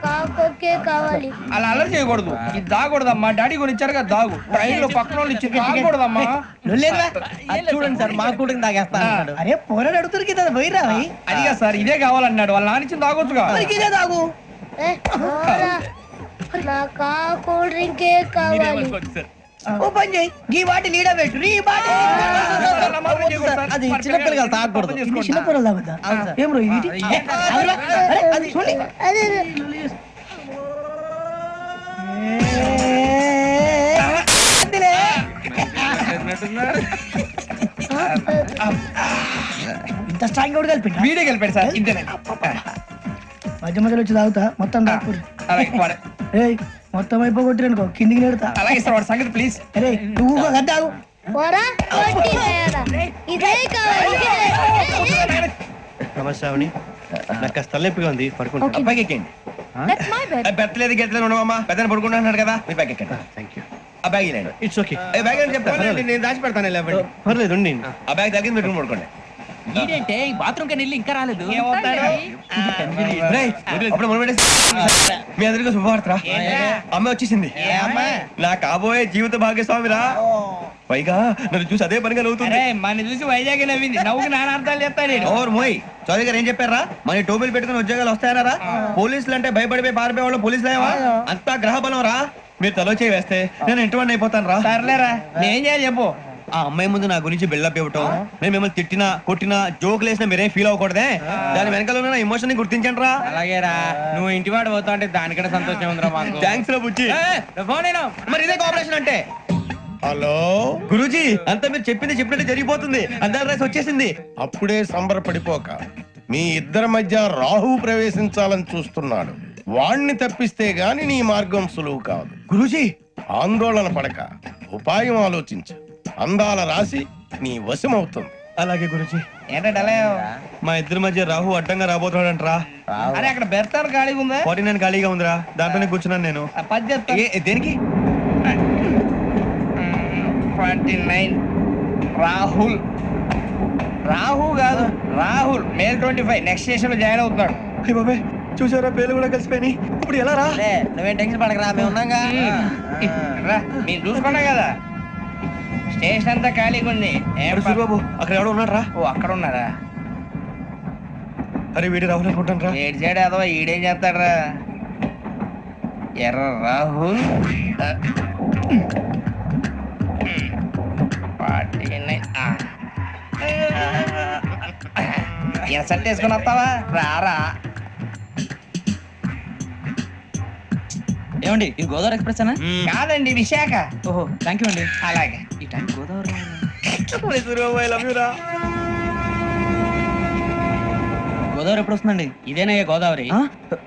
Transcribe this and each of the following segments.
కాకొక్కే కావాలి. అలా అల్లరి చేయకూడదు. ఇది దాగకూడదమ్మా. డాడీ కొని ఇచ్చారు కదా దాగు. ట్రైన్ లో పక్కన వాళ్ళు ఇచ్చి దాగకూడదమ్మా. చూడండి సార్ మా కూడా తాగేస్తాను. అరే పోరాడు అడుగుతారు కదా పోయిరా అదిగా సార్ ఇదే కావాలన్నాడు. వాళ్ళ నాన్న ఇచ్చింది తాగొచ్చుగా. ఇదే తాగు. ఏ, పోరా. నాకు ఆ కూల్ డ్రింకే కావాలి. ఓ పని చేయి ఈ బాటి లీడ పెట్టు ఈ బాటి అది చిన్నపిల్లలు తాగకూడదు. చిన్నపిల్లలు తాగుతా ఏం రో ఇది అది చూడండి అదే ఇంత స్ట్రాంగ్ కూడా కలిపి వీడే గెలిపాడు సార్. ఇంతేనే. మధ్య మధ్యలో వచ్చి తాగుతా మొత్తం తాగుతుంది. అలాగే వాడు. ఏయ్ మొత్తం అయిపోగొట్టిరనుకో కిందికి నేడుతా. అలాగే సార్ వాడు సంగతి ప్లీజ్. అరే నువ్వు కదా తాగు. పోరా కొట్టి తయారా. ఇదే కావాలి ఇదే. నమస్కారం. నాకు కాస్త తలెప్పిగా ఉంది, పడుకుంటా. అబ్బాయికి ఎక్కండి. That's my bed. పెట్టలేదు గెట్టలేదు ఉండవమ్మా. పెద్దని పడుకుంటున్నాడు కదా మీరు బ్యాగ్ ఎక్కండి. Thank you. ఆ బ్యాగ్ ఇలాండి. It's okay. బ్యాగ్ అని చెప్తాను నేను దాచి పెడతాను. లేవండి. పర్లేదు ఉండి. ఆ బ్యాగ్ తగ్గింది పెట్టుకుని పడుకోండి. ఏంటంటే బాత్రూమ్ కని వెళ్ళి ఇంకా రాలేదు. రేయ్, అప్పుడు మొదలు పెట్టేసి మీ అందరికీ శుభవార్తరా. అమ్మ వచ్చేసింది. నా కాబోయే జీవిత భాగ్యస్వామిరా. పైగా నన్ను చూసి అదే పనిగా నవ్వుతుంది. మన చూసి వైజాగ్ నవ్వింది. నవ్వుకి నాన్న అర్థాలు చెప్తాడు. ఓర్ మోయ్ చౌదరి గారు ఏం చెప్పారా? మన టోబీలు పెట్టుకుని ఉద్యోగాలు వస్తాయనరా? పోలీసులు అంటే భయపడిపోయి పారిపోయే వాళ్ళు పోలీసులేవా? అంతా గ్రహ బలం రా. మీరు తలో చేయి వేస్తే నేను ఇంటివాడిని అయిపోతాను రా. సర్లేరా నేం చేయాలి చెప్పు. ఆ అమ్మాయి ముందు నా గురించి బిల్డప్ ఇవ్వటం, నేను మిమ్మల్ని తిట్టినా కొట్టినా జోకులు వేసినా మీరేం ఫీల్ అవ్వకూడదే. దాని వెనకాల ఉన్న ఎమోషన్ ని గుర్తించండి రా. అలాగేరా నువ్వు ఇంటి వాడు పోతా అంటే దానికంటే సంతోషం ఉందిరా మాకు. థ్యాంక్స్ రా బుజ్జి. ఫోన్ మరి ఇదే కోఆపరేషన్ అంటే. హలో గురూజీ అంతా మీరు చెప్పింది చెప్పినట్టు జరిగిపోతుంది. అందరి రైస్ వచ్చేసింది. అప్పుడే సంబరపడిపోక మీ ఇద్దరి మధ్య రాహు ప్రవేశించాలని చూస్తున్నాడు. వాణ్ణి తప్పిస్తే గాని నీ మార్గం సులువు కాదు. గురూజీ ఆందోళన పడక ఉపాయం ఆలోచించు. అందాల రాశి నీ వశమవుతుంది. అలాగే గురూజీ. ఏంటంటే మా ఇద్దరి మధ్య రాహు అడ్డంగా రాబోతున్నాడంట్రా. అరే అక్కడ బెర్తాను ఖాళీగా ఉందా? 49 ఖాళీగా ఉందిరా. దాంట్లోనే కూర్చున్నాను నేను. పది చెప్తా. దేనికి? 29 రాహుల్. రాహు కాదు రాహుల్. మే 25 నెక్స్ట్ స్టేషన్ లో జాయిన్ అవుతున్నాడు. అయ్య బాబాయ్ చూసారా పేర్లు కూడా కలిసిపోయి. ఇప్పుడు ఎలా రా? నువ్వేం టెన్షన్ పడకరా, మేము ఉన్నాగా. రా మీరు చూసుకున్నా కదా స్టేషన్ అంతా ఖాళీగా ఉంది. బాబు అక్కడ ఎవడో ఉన్నాడు రా. ఓ అక్కడ ఉన్నారా? అరే వీడి రాహుల్ అనుకుంటాను రా. ఏడు సైడ్ అదో ఈడేం చేస్తాడరా? ఎర్ర రాహుల్ 49. సెట్ వేసుకుని వస్తావా? రారా. ఏమండి ఇది గోదావరి ఎక్స్ప్రెస్ అనా? కాదండి విశాఖ. ఓహో థ్యాంక్ యూ అండి. అలాగే ఈ టైం గోదావరి గోదావరి ఎప్పుడు వస్తుందండి? ఇదేనయ్య గోదావరి.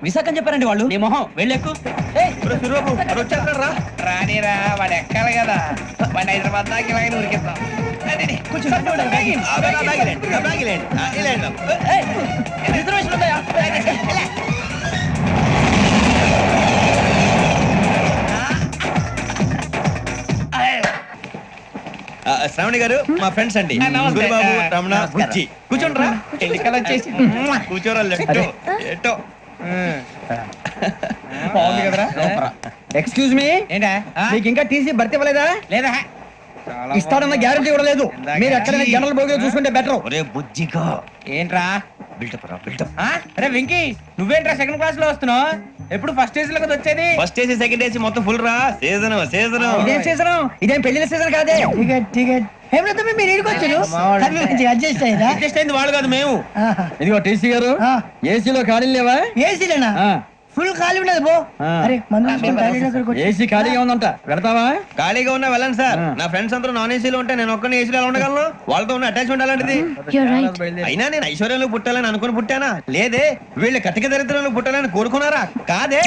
విశాఖ అని చెప్పారండి వాళ్ళు. నీ మొహం వెళ్ళెక్కు. రానిరా వాడు ఎక్కాలి కదా. వాడు హైదరాబాద్ దాకా ఇలాగే ఉరికిద్దాం. రిజర్వేషన్ ఉన్నాయా? శ్రావణి గారు మా ఫ్రెండ్స్ అండి. గురుబాబు రమణ బుజ్జి. కూర్చోండి రా. ఎన్నికలు వచ్చేసి కూర్చోరా. లెఫ్ట్ ఎటో. బాగుంది కదరా. ఎక్స్క్యూజ్ మీ, ఏంటా? మీకు ఇంకా టీసీ భర్తీ ఇవ్వలేదా? లేదా ఇస్తాడన్న గ్యారంటీ కూడా లేదు. మీరు ఎక్కడైనా జనరల్ బోగిలో చూసుకుంటే బెటర్. ఒరే బుజ్జిగా ఏంట్రా బిల్డప్ రా బిల్డప్. అరే వెంకీ నువ్వేంట్రా సెకండ్ క్లాస్ లో వస్తున్నావు? ఎప్పుడు ఫస్ట్ ఏసీ లో వచ్చేది? ఫస్ట్ ఏసీ సెకండ్ ఏసీ మొత్తం ఫుల్ రా. Season season. ఇదేం సీజన్? ఇదేం పెళ్లిన సీజన్ కాదే. టికెట్ టికెట్ ఏం లేదు మీరు ఇడికి వచ్చారు అడ్జస్ట్ అయ్యారా? అడ్జస్ట్ అయింది వాళ్ళు కాదు మేము. ఇదిగో టీసీ గారు ఏసీలో ఖాళీ లేవా? ఏసీలేనా? ఫుల్ ఖాళీ ఉన్నది పో. అరే ఏసీ ఖాళీగా ఉందంట, వెళ్తావా? ఖాళీగా ఉన్నా వెళ్ళండి సార్. నా ఫ్రెండ్స్ అందరూ నాన్ ఏసీలో ఉంటే నేను ఒక్కనే ఏసీలో ఎలా ఉండగలను? వాళ్ళతో ఉన్న అటాచ్మెంట్ అలాంటిది. అయినా నేను ఐశ్వర్యంలో పుట్టాలని అనుకుని పుట్టానా? లేదే. వీళ్ళు కటిక దరిద్రంలో పుట్టాలని కోరుకున్నారా? కాదే.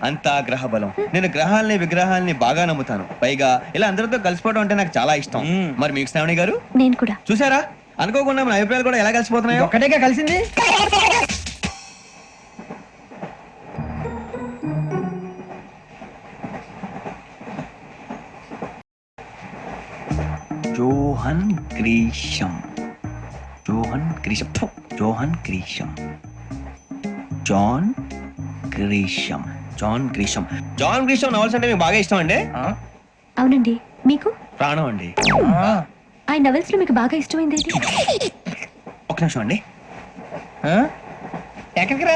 అంతా గ్రహ బలం. నేను గ్రహాలని విగ్రహాలని బాగా నమ్ముతాను. పైగా ఇలా అందరితో కలిసిపోవడం అంటే నాకు చాలా ఇష్టం. మరి మీకు శ్రావణి గారు? నేను కూడా. చూసారా అనుకోకుండా మన అభిప్రాయాలు కూడా ఎలా కలిసిపోతున్నాయి. ఒక్కటేగా కలిసింది. Johan Grisham. Johan Grisham. Johan Grisham. John Grisham. John Grisham novels అంటే మీకు బాగా ఇష్టం అండి? అవునండి. మీకు? ప్రాణం అండి. ఆయన నవెల్స్ లో మీకు బాగా ఇష్టమైంది ఏది? ఒక నిమిషం అండి. ఎక్కడికి రా?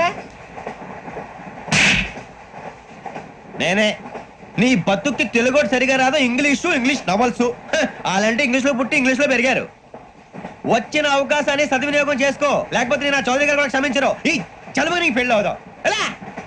నేనే. నీ బతుక్కి తెలుగు సరిగా రాదు, ఇంగ్లీష్ నవల్స్. అలాంటి ఇంగ్లీష్ లో పుట్టి ఇంగ్లీష్ లో పెరిగారు. వచ్చిన అవకాశాన్ని సద్వినియోగం చేసుకో, లేకపోతే నేను నా చౌదరి గారు కూడా క్షమించరు. ఈ చదువు నీకు పెళ్ళి అవుదాం ఎలా